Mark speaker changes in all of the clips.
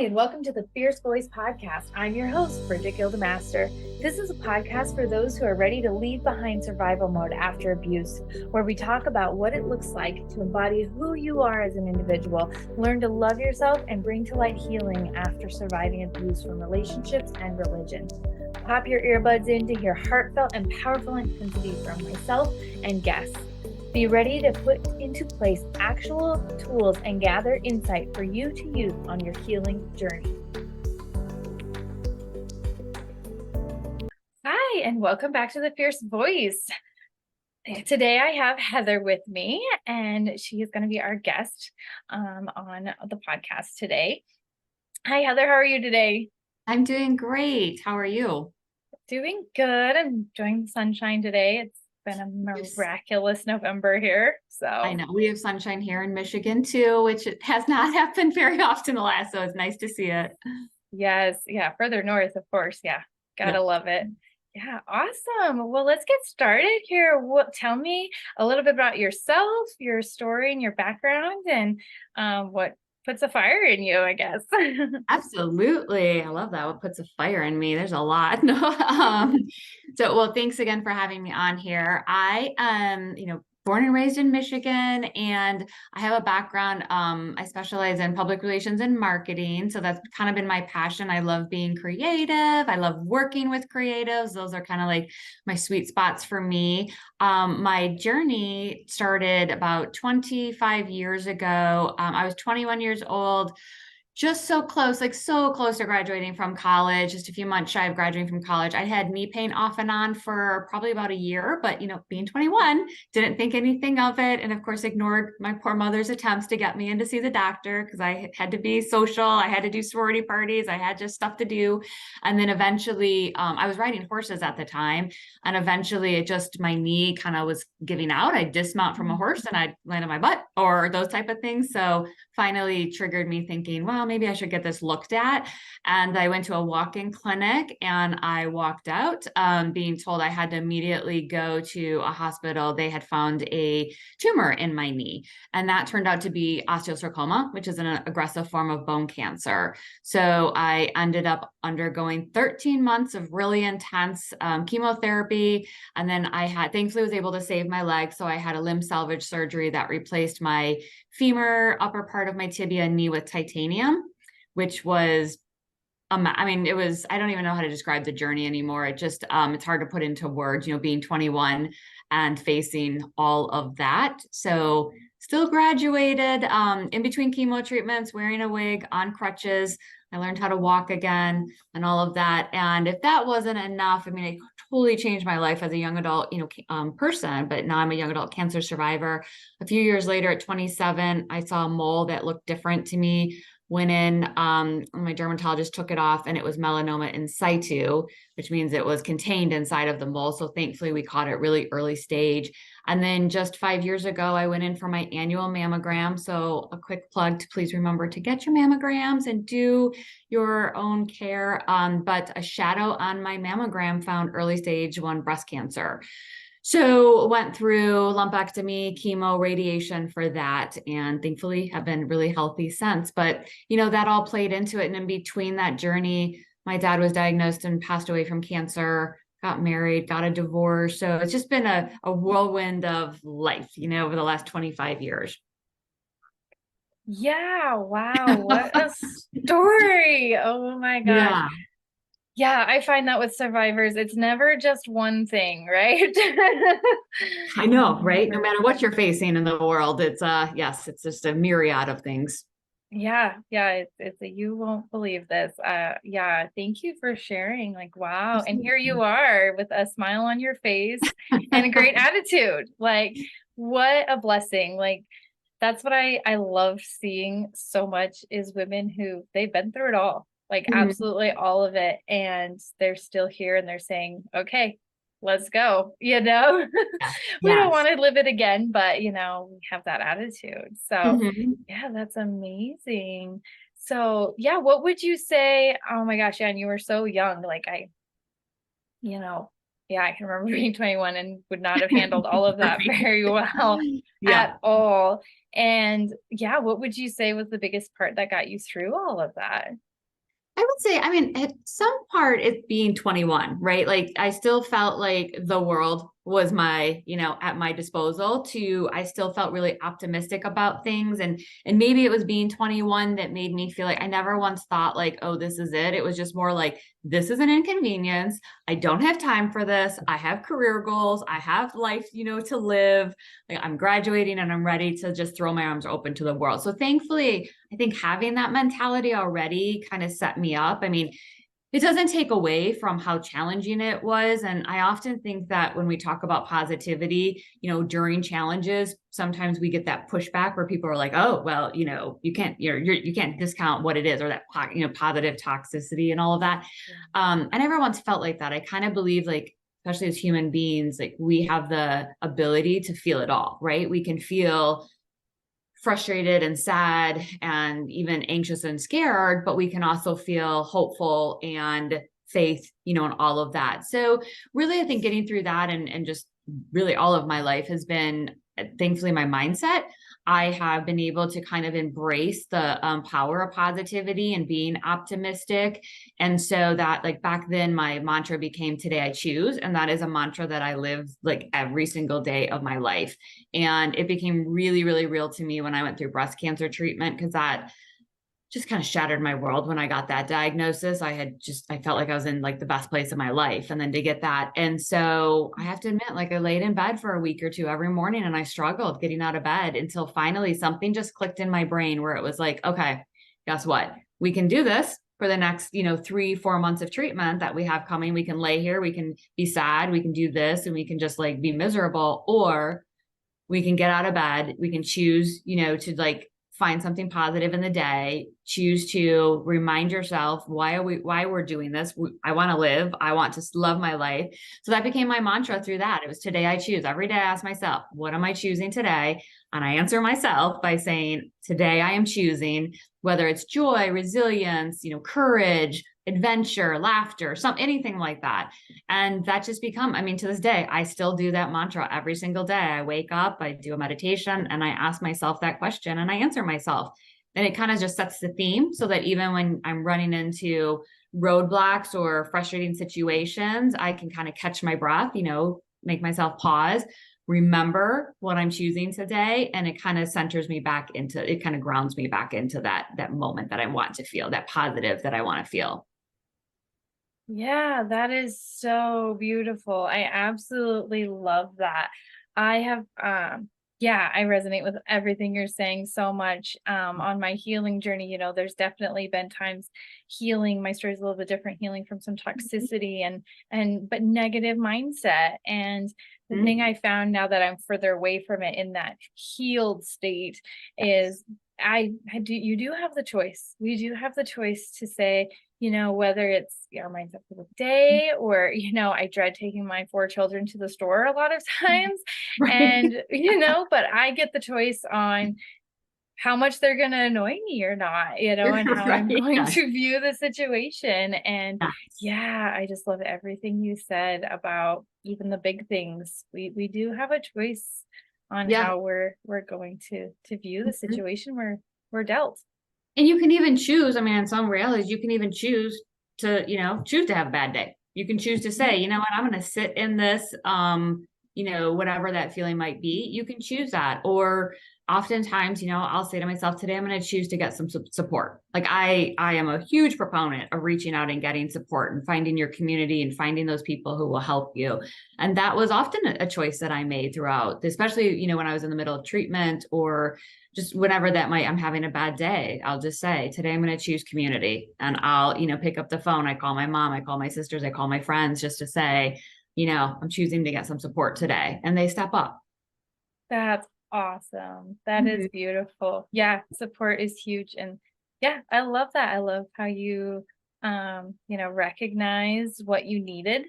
Speaker 1: Hi, and welcome to the Fierce Voice Podcast. I'm your host, Brigette Gildemaster. This is a podcast for those who are ready to leave behind survival mode after abuse, where we talk about what it looks like to embody who you are as an individual, learn to love yourself, and bring to light healing after surviving abuse from relationships and religion. Pop your earbuds in to hear heartfelt and powerful intensity from myself and guests. Be ready to put into place actual tools and gather insight for you to use on your healing journey. Hi, and welcome back to the Fierce Voice. Today I have Heather with me, and she is going to be our guest on the podcast today. Hi, Heather. How are you today?
Speaker 2: I'm doing great. How are you?
Speaker 1: Doing good. I'm enjoying the sunshine today. It's been a miraculous November here. So
Speaker 2: I know we have sunshine here in Michigan too, which it has not happened very often the last, so it's nice to see it.
Speaker 1: Yes. Yeah. Further north, of course. Yeah. Gotta love it. Yeah. Awesome. Well, let's get started here. Tell me a little bit about yourself, your story and your background, and what puts a fire in you, I guess.
Speaker 2: Absolutely. I love that. What puts a fire in me? There's a lot. No. Well, thanks again for having me on here. I am, born and raised in Michigan, and I have a background. I specialize in public relations and marketing. So that's kind of been my passion. I love being creative. I love working with creatives. Those are kind of like my sweet spots for me. My journey started about 25 years ago. I was 21 years old, just so close to graduating from college, just a few months shy of graduating from college. I had knee pain off and on for probably about a year, but being 21, didn't think anything of it. And of course, ignored my poor mother's attempts to get me in to see the doctor because I had to be social. I had to do sorority parties. I had just stuff to do. And then eventually, I was riding horses at the time. And eventually my knee kind of was giving out. I'd dismount from a horse and I'd land on my butt or those type of things. So finally triggered me thinking, well, maybe I should get this looked at. And I went to a walk-in clinic and I walked out being told I had to immediately go to a hospital. They had found a tumor in my knee, and that turned out to be osteosarcoma, which is an aggressive form of bone cancer. So I ended up undergoing 13 months of really intense chemotherapy. And then thankfully was able to save my leg. So I had a limb salvage surgery that replaced my femur, upper part of my tibia, and knee with titanium, which was, I don't even know how to describe the journey anymore. It's hard to put into words, being 21 and facing all of that. So still graduated, in between chemo treatments, wearing a wig, on crutches. I learned how to walk again and all of that. And if that wasn't enough, it totally changed my life as a young adult, person, but now I'm a young adult cancer survivor. A few years later at 27, I saw a mole that looked different to me. Went in, my dermatologist took it off, and it was melanoma in situ, which means it was contained inside of the mole. So thankfully we caught it really early stage. And then just 5 years ago, I went in for my annual mammogram. So a quick plug to please remember to get your mammograms and do your own care. But a shadow on my mammogram found early stage 1 breast cancer. So went through lumpectomy, chemo, radiation for that, and thankfully have been really healthy since. But, that all played into it. And in between that journey, my dad was diagnosed and passed away from cancer, got married, got a divorce. So it's just been a whirlwind of life, over the last 25 years.
Speaker 1: Yeah. Wow. What a story. Oh my gosh. Yeah, I find that with survivors, it's never just one thing, right?
Speaker 2: I know, right? No matter what you're facing in the world, it's it's just a myriad of things.
Speaker 1: Yeah, it's a you won't believe this. Yeah, thank you for sharing. Like, wow. And here you are with a smile on your face and a great attitude. Like, what a blessing. Like, that's what I love seeing so much is women who they've been through it all. Like absolutely all of it. And they're still here and they're saying, okay, let's go. We don't want to live it again, but we have that attitude. So yeah, that's amazing. So yeah, what would you say? Oh my gosh, yeah, and you were so young. Like I can remember being 21 and would not have handled all of that very well at all. And yeah, what would you say was the biggest part that got you through all of that?
Speaker 2: would say, I mean, at some part it's being 21, right? Like I still felt like the world was my, at my disposal I still felt really optimistic about things. And maybe it was being 21 that made me feel like I never once thought like, oh, this is it. It was just more like, this is an inconvenience. I don't have time for this. I have career goals. I have life, to live. Like I'm graduating and I'm ready to just throw my arms open to the world. So thankfully, I think having that mentality already kind of set me up. I mean, it doesn't take away from how challenging it was. And I often think that when we talk about positivity, during challenges, sometimes we get that pushback where people are like, oh, well, you can't, you can't discount what it is, or that, positive toxicity and all of that. I never once felt like that. I kind of believe like, especially as human beings, like we have the ability to feel it all, right? We can feel frustrated and sad and even anxious and scared, but we can also feel hopeful and faith, in all of that. So really, I think getting through that and just really all of my life has been, thankfully, my mindset. I have been able to kind of embrace the power of positivity and being optimistic. And so that like back then my mantra became today I choose. And that is a mantra that I live like every single day of my life. And it became really, really real to me when I went through breast cancer treatment, because that just kind of shattered my world when I got that diagnosis. I felt like I was in like the best place of my life. And then to get that. And so I have to admit, like I laid in bed for a week or two every morning and I struggled getting out of bed until finally something just clicked in my brain where it was like, okay, guess what? We can do this for the next, 3-4 months of treatment that we have coming. We can lay here, we can be sad, we can do this, and we can just like be miserable, or we can get out of bed. We can choose, to like find something positive in the day, choose to remind yourself why we're doing this. I want to live. I want to love my life. So that became my mantra through that. It was today I choose. Every day I ask myself, what am I choosing today? And I answer myself by saying, today I am choosing, whether it's joy, resilience, courage, adventure, laughter, anything like that. And that just become, I mean, to this day, I still do that mantra every single day. I wake up, I do a meditation, and I ask myself that question and I answer myself. And it kind of just sets the theme so that even when I'm running into roadblocks or frustrating situations, I can kind of catch my breath, make myself pause, remember what I'm choosing today. And it kind of centers me back into, it kind of grounds me back into that moment that I want to feel, that positive that I want to feel.
Speaker 1: Yeah, that is so beautiful. I absolutely love that. I have yeah, I resonate with everything you're saying so much. On my healing journey, there's definitely been times healing. My story is a little bit different, healing from some toxicity but negative mindset. And the thing I found now that I'm further away from it in that healed state is you do have the choice. We do have the choice to say, whether it's our mindset for the day or, I dread taking my 4 children to the store a lot of times.
Speaker 2: Right.
Speaker 1: And, but I get the choice on how much they're going to annoy me or not, and how
Speaker 2: Right.
Speaker 1: I'm going
Speaker 2: Yes.
Speaker 1: to view the situation. And
Speaker 2: Yes.
Speaker 1: yeah, I just love everything you said about even the big things. We do have a choice on
Speaker 2: Yeah.
Speaker 1: how we're going to view the
Speaker 2: Mhm.
Speaker 1: situation we're dealt.
Speaker 2: And you can even choose, I mean, in some realities, you can even choose to, choose to have a bad day. You can choose to say, you know what, I'm going to sit in this, whatever that feeling might be, you can choose that. Or oftentimes, I'll say to myself, today I'm going to choose to get some support. Like I am a huge proponent of reaching out and getting support and finding your community and finding those people who will help you. And that was often a choice that I made throughout, especially, when I was in the middle of treatment or just whenever I'm having a bad day, I'll just say, today I'm going to choose community, and I'll, pick up the phone. I call my mom, I call my sisters, I call my friends just to say, I'm choosing to get some support today, and they step up.
Speaker 1: That's awesome. That is beautiful. Yeah, support is huge. And yeah, I love that. I love how you recognize what you needed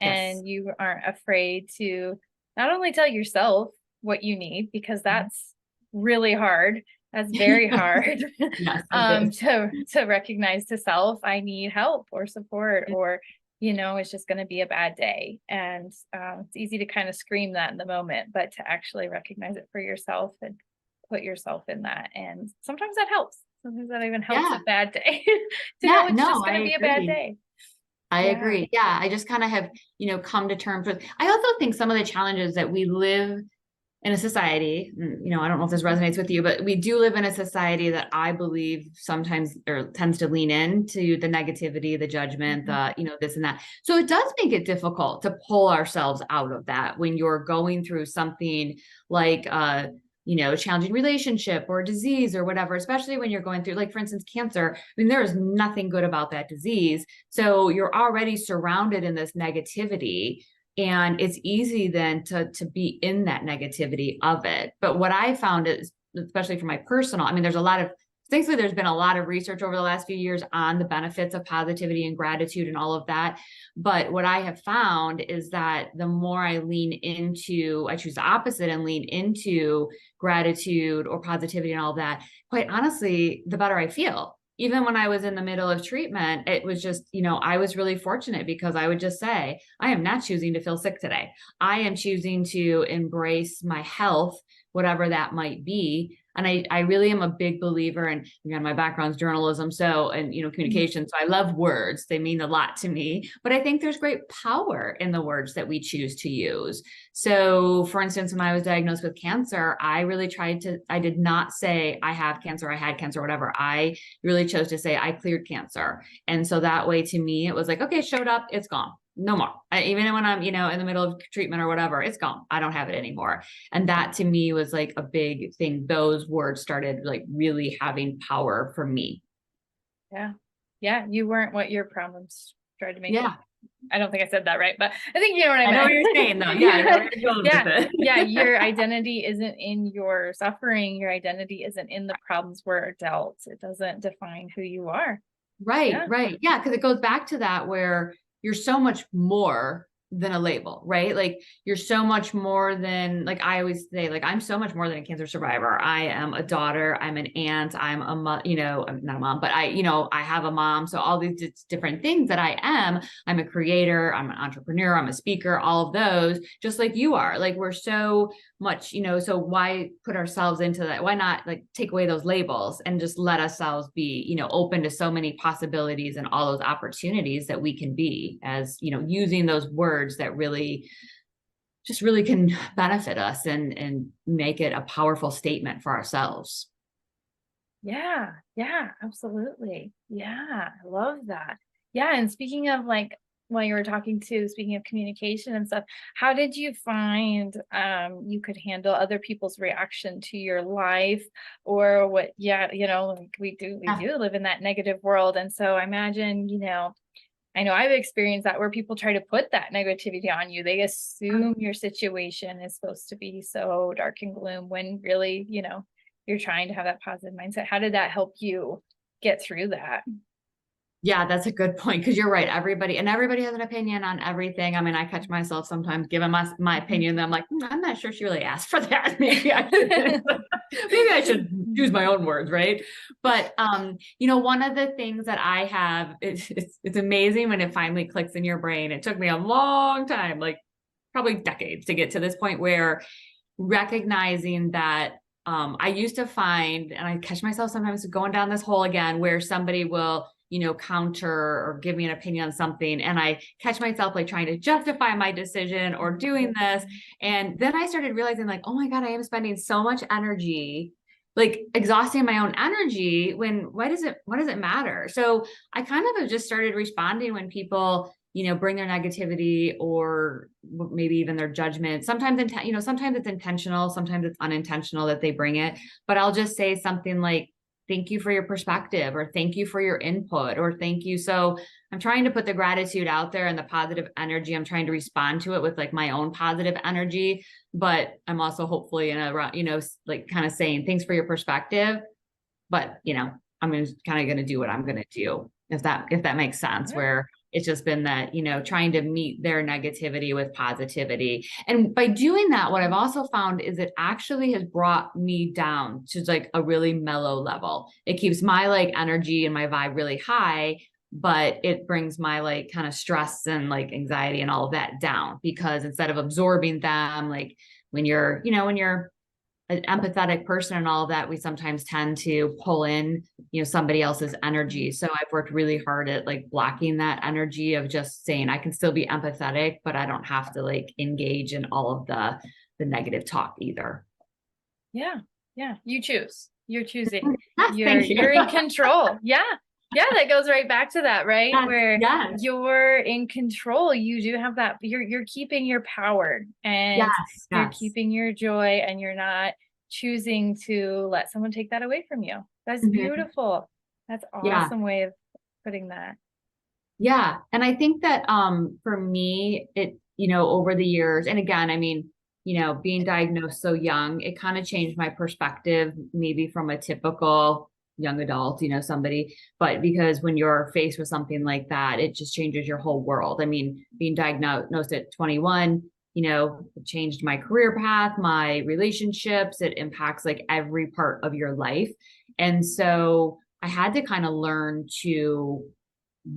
Speaker 2: Yes.
Speaker 1: and you aren't afraid to not only tell yourself what you need, because that's really hard. That's very hard.
Speaker 2: Yes, it is.
Speaker 1: To recognize to self, I need help or support, or it's just going to be a bad day. And it's easy to kind of scream that in the moment, but to actually recognize it for yourself and put yourself in that. And sometimes that helps. Sometimes that even helps
Speaker 2: Yeah.
Speaker 1: a bad day to know
Speaker 2: Yeah.
Speaker 1: it's
Speaker 2: No,
Speaker 1: just
Speaker 2: I
Speaker 1: going to be a bad
Speaker 2: agree.
Speaker 1: day.
Speaker 2: I
Speaker 1: Yeah.
Speaker 2: agree. Yeah. I just kind of have, come to terms with, I also think some of the challenges that we live in a society, I don't know if this resonates with you, but we do live in a society that I believe sometimes or tends to lean into the negativity, the judgment,
Speaker 1: Mhm.
Speaker 2: this and that. So it does make it difficult to pull ourselves out of that when you're going through something like, a challenging relationship or disease or whatever, especially when you're going through, like, for instance, cancer. I mean, there is nothing good about that disease. So you're already surrounded in this negativity, and it's easy then to be in that negativity of it. But what I found is, especially for my personal, I mean, thankfully there's been a lot of research over the last few years on the benefits of positivity and gratitude and all of that. But what I have found is that the more I choose the opposite and lean into gratitude or positivity and all of that, quite honestly, the better I feel. Even when I was in the middle of treatment, it was just, I was really fortunate because I would just say, I am not choosing to feel sick today. I am choosing to embrace my health, whatever that might be. And I really am a big believer in, again, my background's journalism. So, and, communication. So I love words. They mean a lot to me, but I think there's great power in the words that we choose to use. So for instance, when I was diagnosed with cancer, I did not say I have cancer, I had cancer, whatever. I really chose to say I cleared cancer. And so that way to me, it was like, okay, showed up, it's gone. No more. Even when I'm, in the middle of treatment or whatever, it's gone. I don't have it anymore. And that to me was like a big thing. Those words started like really having power for me.
Speaker 1: Yeah. Yeah. You weren't what your problems tried to make you.
Speaker 2: Yeah.
Speaker 1: I don't think I said that right, but I think you know what I
Speaker 2: I know
Speaker 1: meant.
Speaker 2: what you're saying though. Yeah, I know
Speaker 1: Yeah.
Speaker 2: where you're going
Speaker 1: Yeah.
Speaker 2: with it.
Speaker 1: Yeah. Your identity isn't in your suffering. Your identity isn't in the problems we're dealt. It doesn't define who you are.
Speaker 2: Right,
Speaker 1: Yeah.
Speaker 2: right. Yeah, because it goes back to that where you're so much more than a label, right? Like you're so much more than, like I always say, like I'm so much more than a cancer survivor. I am a daughter, I'm an aunt, I'm a mom, I'm not a mom, but I have a mom. So all these different things that I am, I'm a creator, I'm an entrepreneur, I'm a speaker, all of those, just like you are. Like we're so much, so why put ourselves into that? Why not like take away those labels and just let ourselves be, open to so many possibilities and all those opportunities that we can be as, using those words that really can benefit us and make it a powerful statement for ourselves.
Speaker 1: Yeah. Yeah. Absolutely. Yeah. I love that. Yeah. And speaking of like, while you were talking to, speaking of communication and stuff, how did you find you could handle other people's reaction to your life or what? Yeah, like we
Speaker 2: Yeah.
Speaker 1: do live in that negative world. And so I imagine, I know I've experienced that where people try to put that negativity on you. They assume your situation is supposed to be so dark and gloom when really, you're trying to have that positive mindset. How did that help you get through that?
Speaker 2: Yeah, that's a good point because you're right. Everybody has an opinion on everything. I mean, I catch myself sometimes giving my opinion. And I'm like, I'm not sure she really asked for that. Maybe I should use my own words, right? But one of the things that I have, it's amazing when it finally clicks in your brain. It took me a long time, like probably decades, to get to this point where recognizing that I used to find, and I catch myself sometimes going down this hole again, where somebody will, counter or give me an opinion on something. And I catch myself like trying to justify my decision or doing this. And then I started realizing like, oh my God, I am spending so much energy, like exhausting my own energy why does it matter? So I kind of have just started responding when people, bring their negativity or maybe even their judgment. Sometimes, sometimes it's intentional, sometimes it's unintentional that they bring it, but I'll just say something like, thank you for your perspective, or thank you for your input, or thank you. So I'm trying to put the gratitude out there and the positive energy. I'm trying to respond to it with like my own positive energy, but I'm also hopefully in a, like kind of saying thanks for your perspective, but I'm just kind of going to do what I'm going to do. If that makes sense, where it's just been that, trying to meet their negativity with positivity. And by doing that, what I've also found is it actually has brought me down to like a really mellow level. It keeps my like energy and my vibe really high, but it brings my like kind of stress and like anxiety and all of that down, because instead of absorbing them, like when you're an empathetic person and all of that, we sometimes tend to pull in, somebody else's energy. So I've worked really hard at like blocking that energy of just saying I can still be empathetic, but I don't have to like engage in all of the negative talk either.
Speaker 1: Yeah. Yeah. You choose. You're choosing.
Speaker 2: Yes, thank you.
Speaker 1: You're in control. Yeah. Yeah. That goes right back to that, right?
Speaker 2: Yes,
Speaker 1: Where
Speaker 2: yes,
Speaker 1: you're in control. You do have that. You're keeping your power and
Speaker 2: yes,
Speaker 1: you're
Speaker 2: yes.
Speaker 1: keeping your joy, and you're not choosing to let someone take that away from you. That's
Speaker 2: Mhm.
Speaker 1: beautiful. That's
Speaker 2: Yeah.
Speaker 1: awesome way of putting that.
Speaker 2: Yeah. And I think that for me, it, over the years, and again, I mean, being diagnosed so young, it kind of changed my perspective, maybe from a typical young adult, somebody, but because when you're faced with something like that, it just changes your whole world. I mean, being diagnosed at 21, it changed my career path, my relationships, it impacts like every part of your life. And so I had to kind of learn to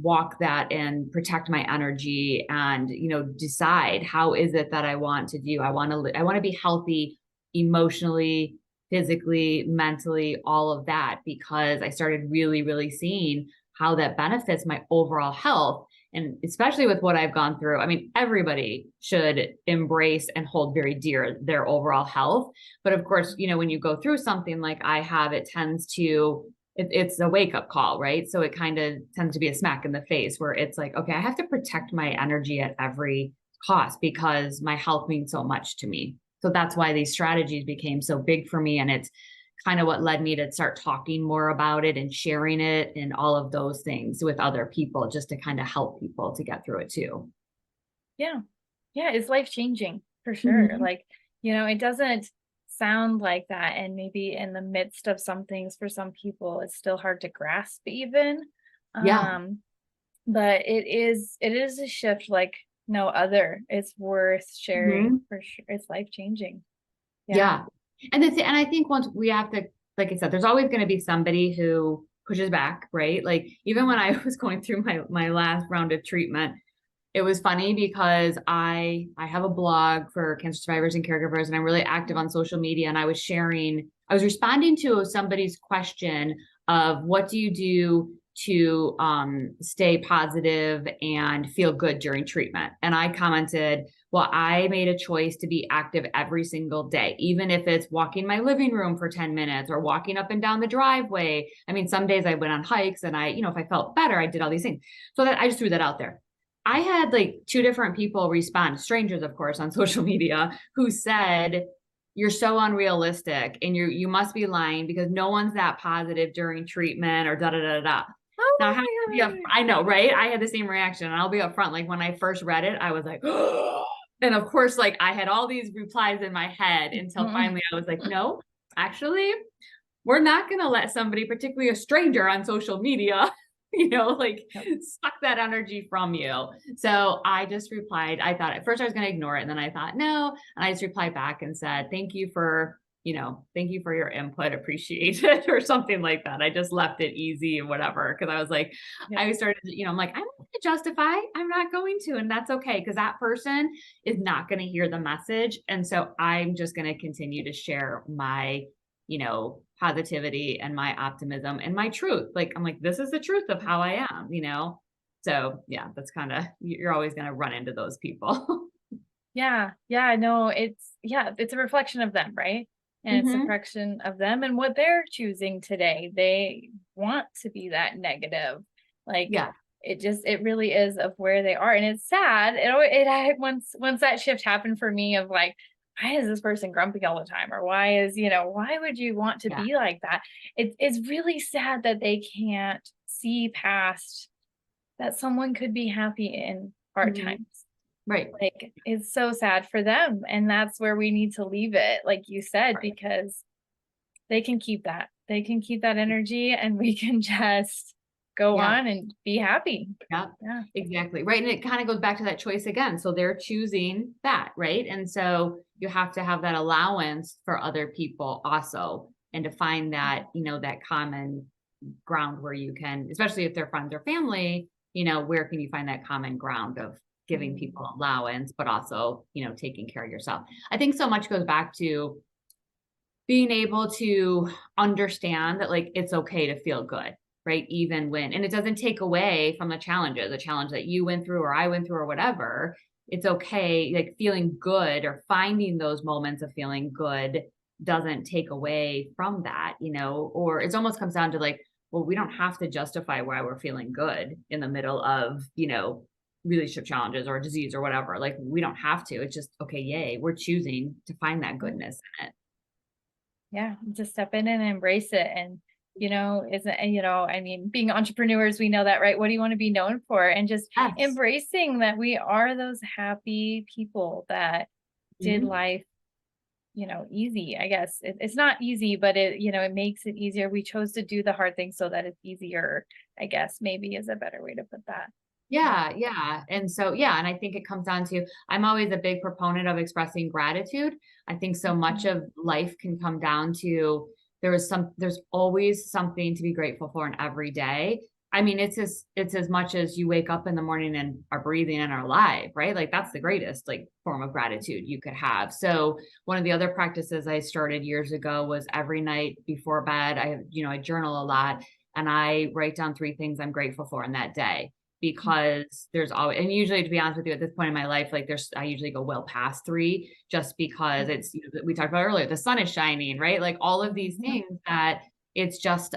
Speaker 2: walk that and protect my energy and decide how is it that I want to do. I want to be healthy emotionally, physically, mentally, all of that, because I started really seeing how that benefits my overall health. And especially with what I've gone through, I mean, everybody should embrace and hold very dear their overall health. But of course, when you go through something like I have, it tends to it's a wake up call, right? So it kind of tends to be a smack in the face where it's like, okay, I have to protect my energy at every cost because my health means so much to me. So that's why these strategies became so big for me. And it's kind of what led me to start talking more about it and sharing it and all of those things with other people, just to kind of help people to get through it too.
Speaker 1: Yeah. Yeah. It's life changing for sure.
Speaker 2: Mhm.
Speaker 1: Like, it doesn't sound like that. And maybe in the midst of some things for some people, it's still hard to grasp even.
Speaker 2: Yeah.
Speaker 1: Um, but it is a shift like no other. It's worth sharing
Speaker 2: Mhm.
Speaker 1: for sure. It's life changing. Yeah.
Speaker 2: Yeah. And I think once we have to, like I said, there's always going to be somebody who pushes back, right? Like even when I was going through my last round of treatment, it was funny because I have a blog for cancer survivors and caregivers, and I'm really active on social media. And I was responding to somebody's question of what do you do to stay positive and feel good during treatment. And I commented, well, I made a choice to be active every single day, even if it's walking my living room for 10 minutes or walking up and down the driveway. I mean, some days I went on hikes and if I felt better, I did all these things. So that I just threw that out there. I had like two different people respond, strangers, of course, on social media, who said, "You're so unrealistic and you must be lying because no one's that positive during treatment or da da da da."
Speaker 1: Oh
Speaker 2: Now, I have to be
Speaker 1: my God.
Speaker 2: I know, right? I had the same reaction, and I'll be upfront. Like when I first read it, I was like, and of course, like I had all these replies in my head until finally I was like, no, actually, we're not going to let somebody, particularly a stranger on social media, like
Speaker 1: Yep.
Speaker 2: suck that energy from you. So I just replied, I thought at first I was going to ignore it. And then I thought, no. And I just replied back and said, thank you for your input. Appreciate it or something like that. I just left it easy and whatever. Cause I was like,
Speaker 1: Yep.
Speaker 2: I started, I'm like, I'm going to justify, I'm not going to, and that's okay. Cause that person is not going to hear the message. And so I'm just going to continue to share my positivity and my optimism and my truth. Like, I'm like, this is the truth of how I am. So yeah, that's kind of, you're always going to run into those people.
Speaker 1: Yeah. Yeah. No, it's a reflection of them, right? And it's a
Speaker 2: Hmm.
Speaker 1: reflection of them and what they're choosing today. They want to be that negative. Like
Speaker 2: Yeah.
Speaker 1: it really is of where they are. And it's sad. Once that shift happened for me of like, why is this person grumpy all the time? Or why would you want to
Speaker 2: Yeah.
Speaker 1: be like that? It's really sad that they can't see past that someone could be happy in hard
Speaker 2: Hmm.
Speaker 1: times.
Speaker 2: Right.
Speaker 1: Like, it's so sad for them, and that's where we need to leave it, like you said,
Speaker 2: Right.
Speaker 1: because they can keep that. They can keep that energy, and we can just go
Speaker 2: Yeah.
Speaker 1: on and be happy.
Speaker 2: Yeah,
Speaker 1: Yeah.
Speaker 2: exactly. Right. And it kind of goes back to that choice again. So they're choosing that. Right. And so you have to have that allowance for other people also. And to find that, that common ground where you can, especially if they're friends or family, where can you find that common ground of giving
Speaker 1: Mhm.
Speaker 2: people allowance, but also, taking care of yourself. I think so much goes back to being able to understand that like it's okay to feel good, right? Even when, and it doesn't take away from the challenges, the challenge that you went through or I went through or whatever. It's okay, like feeling good or finding those moments of feeling good doesn't take away from that, you know, or it almost comes down to like, well, we don't have to justify why we're feeling good in the middle of, you know, relationship challenges or disease or whatever. Like we don't have to. It's just okay, yay, we're choosing to find that goodness in it.
Speaker 1: Yeah, just step in and embrace it. And, isn't, and, I mean, being entrepreneurs, we know that, right? What do you want to be known for? And just
Speaker 2: Yes.
Speaker 1: embracing that we are those happy people that did
Speaker 2: Mhm.
Speaker 1: life, easy. I guess it's not easy, but it makes it easier. We chose to do the hard things so that it's easier, I guess, maybe is a better way to put that. Yeah.
Speaker 2: Yeah, yeah. And so, yeah, and I think it comes down to I'm always a big proponent of expressing gratitude. I think so much
Speaker 1: Mhm.
Speaker 2: of life can come down to there's always something to be grateful for in every day. I mean, it's as much as you wake up in the morning and are breathing and are alive, right? Like that's the greatest like form of gratitude you could have. So one of the other practices I started years ago was every night before bed, I journal a lot and I write down three things I'm grateful for in that day because there's always, and usually to be honest with you at this point in my life, like I usually go well past three just because it's, we talked about earlier, the sun is shining, right? Like all of these
Speaker 1: Mhm.
Speaker 2: things that it's just,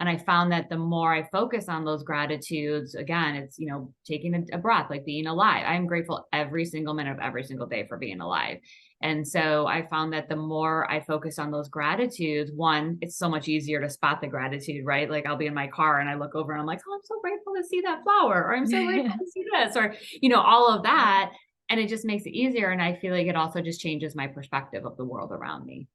Speaker 2: and I found that the more I focus on those gratitudes, again, it's, taking a breath, like being alive. I'm grateful every single minute of every single day for being alive. And so I found that the more I focused on those gratitudes, one, it's so much easier to spot the gratitude, right? Like I'll be in my car and I look over and I'm like, oh, I'm so grateful to see that flower, or I'm so grateful to see this, or, all of
Speaker 1: Yeah.
Speaker 2: that. And it just makes it easier. And I feel like it also just changes my perspective of the world around me.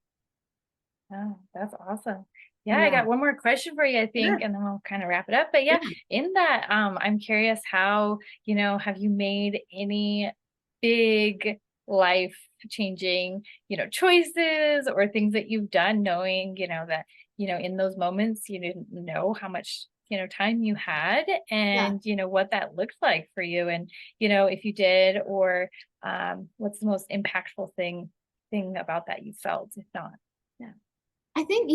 Speaker 1: Oh, that's awesome. Yeah, I
Speaker 2: Yeah.
Speaker 1: got one more question for you, I think,
Speaker 2: Sure.
Speaker 1: and then we'll kind of wrap it up. But yeah,
Speaker 2: Yeah.
Speaker 1: in that, I'm curious how, have you made any big life changing, choices or things that you've done knowing, that, in those moments you didn't know how much, time you had
Speaker 2: Yeah.
Speaker 1: and, what that looked like for you. And, if you did, or what's the most impactful thing about that you felt, if not? Yeah.
Speaker 2: I think,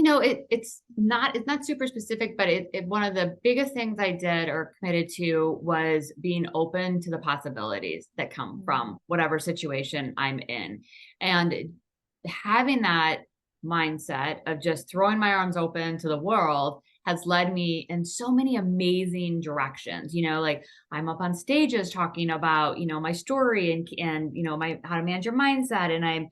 Speaker 2: it's not super specific, but one of the biggest things I did or committed to was being open to the possibilities that come
Speaker 1: Mm.
Speaker 2: from whatever situation I'm in. And having that mindset of just throwing my arms open to the world has led me in so many amazing directions. Like I'm up on stages talking about, my story and my how to manage your mindset. And I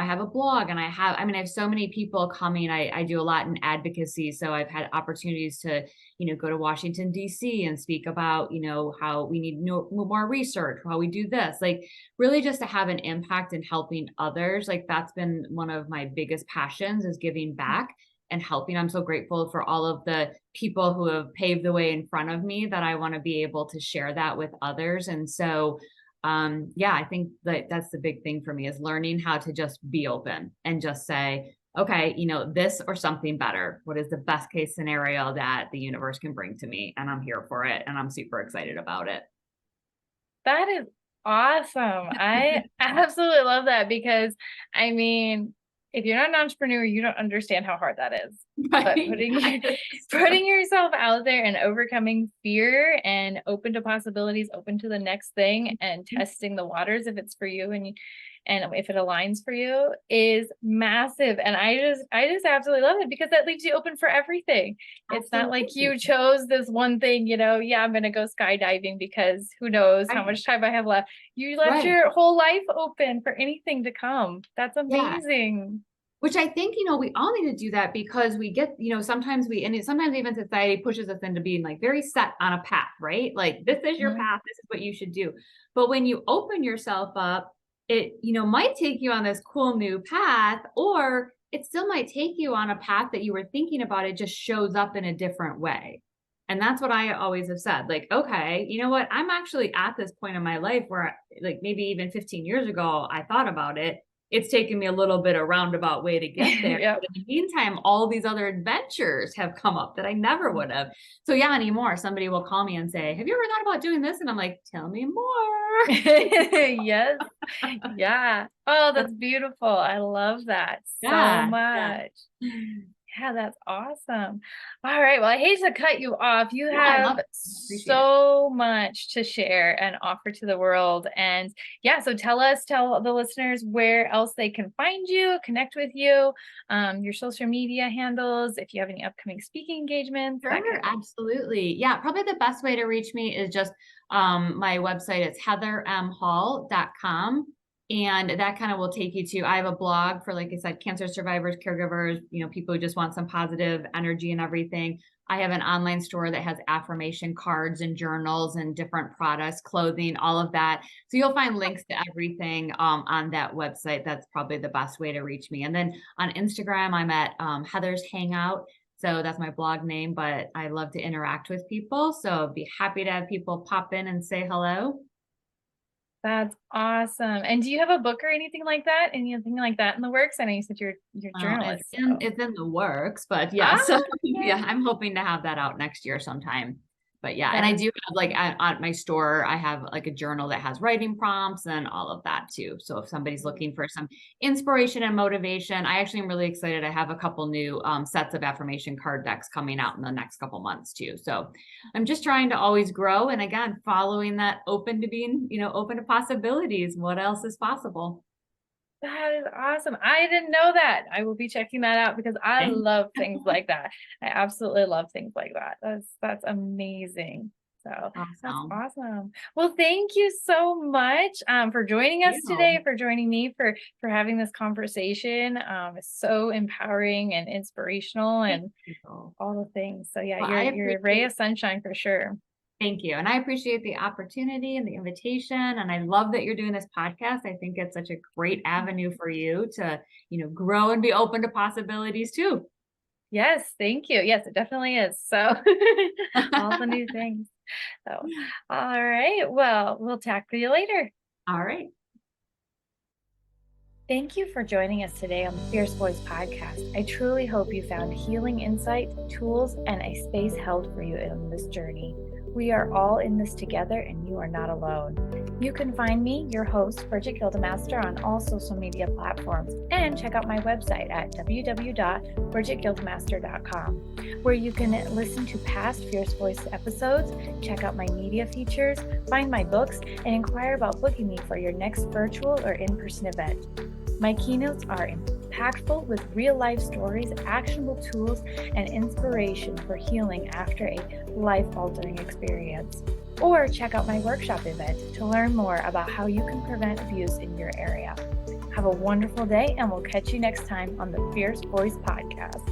Speaker 2: have a blog and I have so many people coming. I do a lot in advocacy. So I've had opportunities to, go to Washington, D.C. and speak about, how we need more research, how we do this, like really just to have an impact in helping others. Like that's been one of my biggest passions is giving back and helping. I'm so grateful for all of the people who have paved the way in front of me that I want to be able to share that with others. And so yeah, I think that that's the big thing for me is learning how to just be open and just say, okay, this or something better. What is the best case scenario that the universe can bring to me? And I'm here for it. And I'm super excited about it.
Speaker 1: That is awesome. I absolutely love that because I mean, if you're not an entrepreneur, you don't understand how hard that is. But
Speaker 2: Right.
Speaker 1: putting
Speaker 2: Yes.
Speaker 1: putting yourself out there and overcoming fear and open to possibilities, open to the next thing and testing the waters if it's for you and if it aligns for you is massive. And I just absolutely love it because that leaves you open for everything. It's not like
Speaker 2: Absolutely.
Speaker 1: you chose this one thing, yeah, I'm going to go skydiving because who knows how
Speaker 2: Right.
Speaker 1: much time I have left. You left
Speaker 2: Right.
Speaker 1: your whole life open for anything to come. That's
Speaker 2: Yeah.
Speaker 1: amazing.
Speaker 2: Which I think, we all need to do that because we get, sometimes even society pushes us into being like very set on a path, right? Like this is your
Speaker 1: Mhm.
Speaker 2: path, this is what you should do. But when you open yourself up, it, might take you on this cool new path, or it still might take you on a path that you were thinking about. It just shows up in a different way. And that's what I always have said. Like, okay, you know what? I'm actually at this point in my life where like maybe even 15 years ago, I thought about it. It's taken me a little bit of roundabout way to get there.
Speaker 1: Yep.
Speaker 2: But in the meantime, all these other adventures have come up that I never would have. So yeah, anymore, somebody will call me and say, have you ever thought about doing this? And I'm like, tell me more.
Speaker 1: Yes. Yeah. Oh, that's beautiful. I love that so
Speaker 2: Yeah.
Speaker 1: much. Yeah, that's awesome. All right. Well, I hate to cut you off. You
Speaker 2: No, I
Speaker 1: have
Speaker 2: love it. I appreciate it.
Speaker 1: so much to share and offer to the world. And yeah, so tell the listeners where else they can find you, connect with you, your social media handles, if you have any upcoming speaking engagements, that kind
Speaker 2: Sure,
Speaker 1: of thing.
Speaker 2: absolutely. Yeah, probably the best way to reach me is just my website. It's heathermhall.com. And that kind of will take you to, I have a blog for, like I said, cancer survivors, caregivers, people who just want some positive energy and everything. I have an online store that has affirmation cards and journals and different products, clothing, all of that. So you'll find links to everything on that website. That's probably the best way to reach me. And then on Instagram, I'm at Heather's Hangout. So that's my blog name, but I love to interact with people. So I'd be happy to have people pop in and say hello.
Speaker 1: That's awesome. And do you have a book or anything like that? Anything like that in the works? I know you said you're a
Speaker 2: Well,
Speaker 1: journalist.
Speaker 2: it's in the works, but yeah.
Speaker 1: Ah,
Speaker 2: So
Speaker 1: okay.
Speaker 2: yeah, I'm hoping to have that out next year sometime. But yeah, and I
Speaker 1: That's
Speaker 2: do have like at my store, I have like a journal that has writing prompts and all of that too. So if somebody's looking for some inspiration and motivation, I actually am really excited. I have a couple new sets of affirmation card decks coming out in the next couple months too. So I'm just trying to always grow, and again, following that open to being, open to possibilities. What else is possible?
Speaker 1: That is awesome. I didn't know that. I will be checking that out because I
Speaker 2: Thank
Speaker 1: love things like that. I absolutely love things like that. That's amazing. So that's
Speaker 2: Awesome.
Speaker 1: awesome. Well, thank you so much for joining us today,
Speaker 2: You.
Speaker 1: for joining me for having this conversation. It's so empowering and inspirational
Speaker 2: Thank
Speaker 1: and
Speaker 2: you.
Speaker 1: all the things. So yeah,
Speaker 2: Well, I
Speaker 1: you're a ray
Speaker 2: appreciate
Speaker 1: of sunshine for sure.
Speaker 2: Thank you. And I appreciate the opportunity and the invitation. And I love that you're doing this podcast. I think it's such a great avenue for you to, grow and be open to possibilities too.
Speaker 1: Yes, thank you. Yes, it definitely is. So all the new things. So, all right. Well, we'll talk to you later.
Speaker 2: All right.
Speaker 1: Thank you for joining us today on the Fierce Voice podcast. I truly hope you found healing insight, tools, and a space held for you in this journey. We are all in this together, and you are not alone. You can find me, your host, Brigette Gildemaster, on all social media platforms, and check out my website at www.brigittegildemaster.com, where you can listen to past Fierce Voice episodes, check out my media features, find my books, and inquire about booking me for your next virtual or in-person event. My keynotes are impactful with real-life stories, actionable tools, and inspiration for healing after a life-altering experience. Or check out my workshop event to learn more about how you can prevent abuse in your area. Have a wonderful day, and we'll catch you next time on the Fierce Voice Podcast.